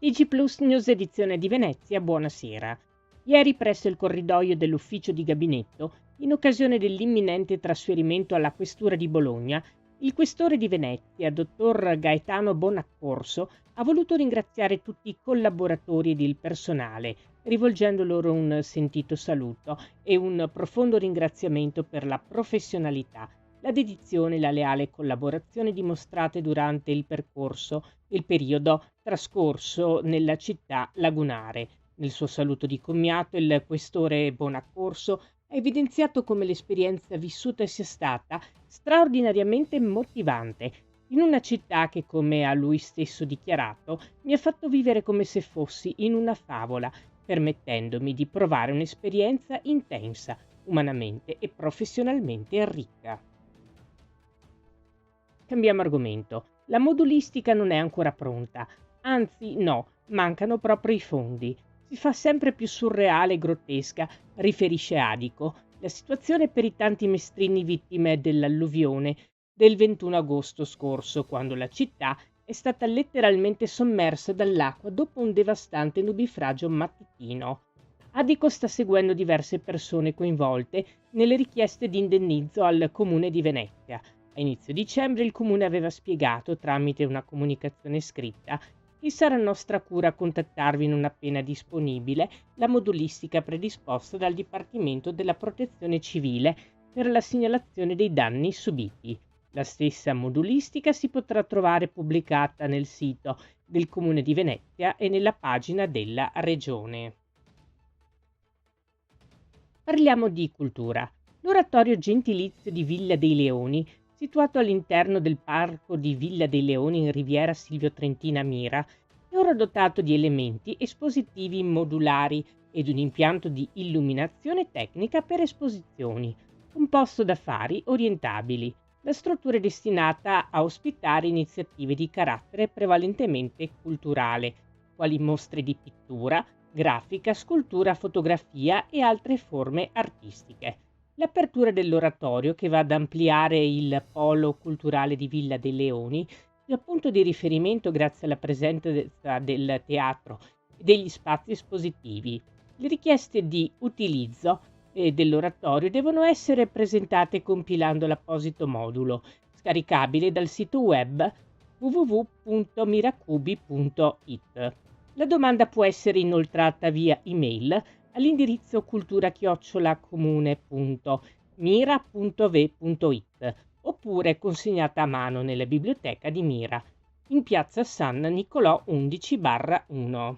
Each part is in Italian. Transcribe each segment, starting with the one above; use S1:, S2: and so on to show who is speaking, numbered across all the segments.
S1: TG Plus News edizione di Venezia, buonasera. Ieri presso il corridoio dell'ufficio di gabinetto, in occasione dell'imminente trasferimento alla questura di Bologna, il questore di Venezia, dottor Gaetano Bonaccorso, ha voluto ringraziare tutti i collaboratori ed il personale, rivolgendo loro un sentito saluto e un profondo ringraziamento per la professionalità, la dedizione e la leale collaborazione dimostrate durante il periodo trascorso nella città lagunare. Nel suo saluto di commiato, il questore Bonaccorso ha evidenziato come l'esperienza vissuta sia stata straordinariamente motivante, in una città che, come ha lui stesso dichiarato, mi ha fatto vivere come se fossi in una favola, permettendomi di provare un'esperienza intensa, umanamente e professionalmente ricca. Cambiamo argomento. La modulistica non è ancora pronta, anzi no, mancano proprio i fondi. Si fa sempre più surreale e grottesca, riferisce Adico, la situazione per i tanti mestrini vittime dell'alluvione del 21 agosto scorso, quando la città è stata letteralmente sommersa dall'acqua dopo un devastante nubifragio mattutino. Adico sta seguendo diverse persone coinvolte nelle richieste di indennizzo al Comune di Venezia. A inizio dicembre il Comune aveva spiegato, tramite una comunicazione scritta, che sarà nostra cura contattarvi non appena disponibile la modulistica predisposta dal Dipartimento della Protezione Civile per la segnalazione dei danni subiti. La stessa modulistica si potrà trovare pubblicata nel sito del Comune di Venezia e nella pagina della Regione. Parliamo di cultura. L'oratorio gentilizio di Villa dei Leoni, situato all'interno del parco di Villa dei Leoni in Riviera Silvio Trentina Mira, è ora dotato di elementi espositivi modulari ed un impianto di illuminazione tecnica per esposizioni, composto da fari orientabili. La struttura è destinata a ospitare iniziative di carattere prevalentemente culturale, quali mostre di pittura, grafica, scultura, fotografia e altre forme artistiche. L'apertura dell'oratorio, che va ad ampliare il polo culturale di Villa dei Leoni, è punto di riferimento grazie alla presenza del teatro e degli spazi espositivi. Le richieste di utilizzo dell'oratorio devono essere presentate compilando l'apposito modulo, scaricabile dal sito web www.miracubi.it. La domanda può essere inoltrata via email all'indirizzo cultura@mira.ve.it oppure consegnata a mano nella biblioteca di Mira, in piazza San Nicolò 11/1.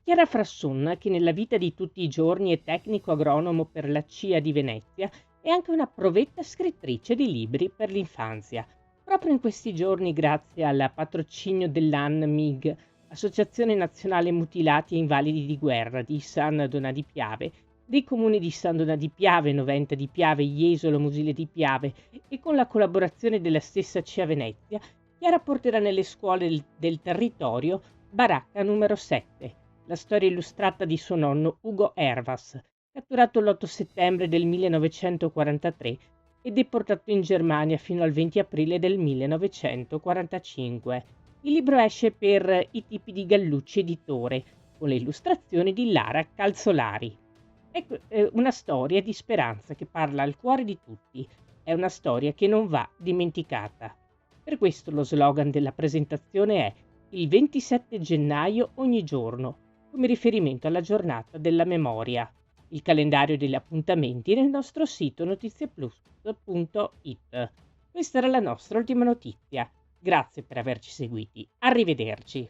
S1: Chiara Frasson, che nella vita di tutti i giorni è tecnico agronomo per la CIA di Venezia, è anche una provetta scrittrice di libri per l'infanzia. Proprio in questi giorni, grazie al patrocinio dell'ANMIG, Associazione Nazionale Mutilati e Invalidi di Guerra di San Donà di Piave, dei comuni di San Donà di Piave, Noventa di Piave, Jesolo, Musile di Piave e con la collaborazione della stessa CIA Venezia, Chiara porterà nelle scuole del territorio Baracca numero 7, la storia illustrata di suo nonno Ugo Ervas, catturato l'8 settembre del 1943 e deportato in Germania fino al 20 aprile del 1945. Il libro esce per I tipi di Gallucci Editore, con le illustrazioni di Lara Calzolari. È una storia di speranza che parla al cuore di tutti. È una storia che non va dimenticata. Per questo lo slogan della presentazione è il 27 gennaio ogni giorno, come riferimento alla giornata della memoria. Il calendario degli appuntamenti nel nostro sito notizieplus.it. Questa era la nostra ultima notizia. Grazie per averci seguiti. Arrivederci.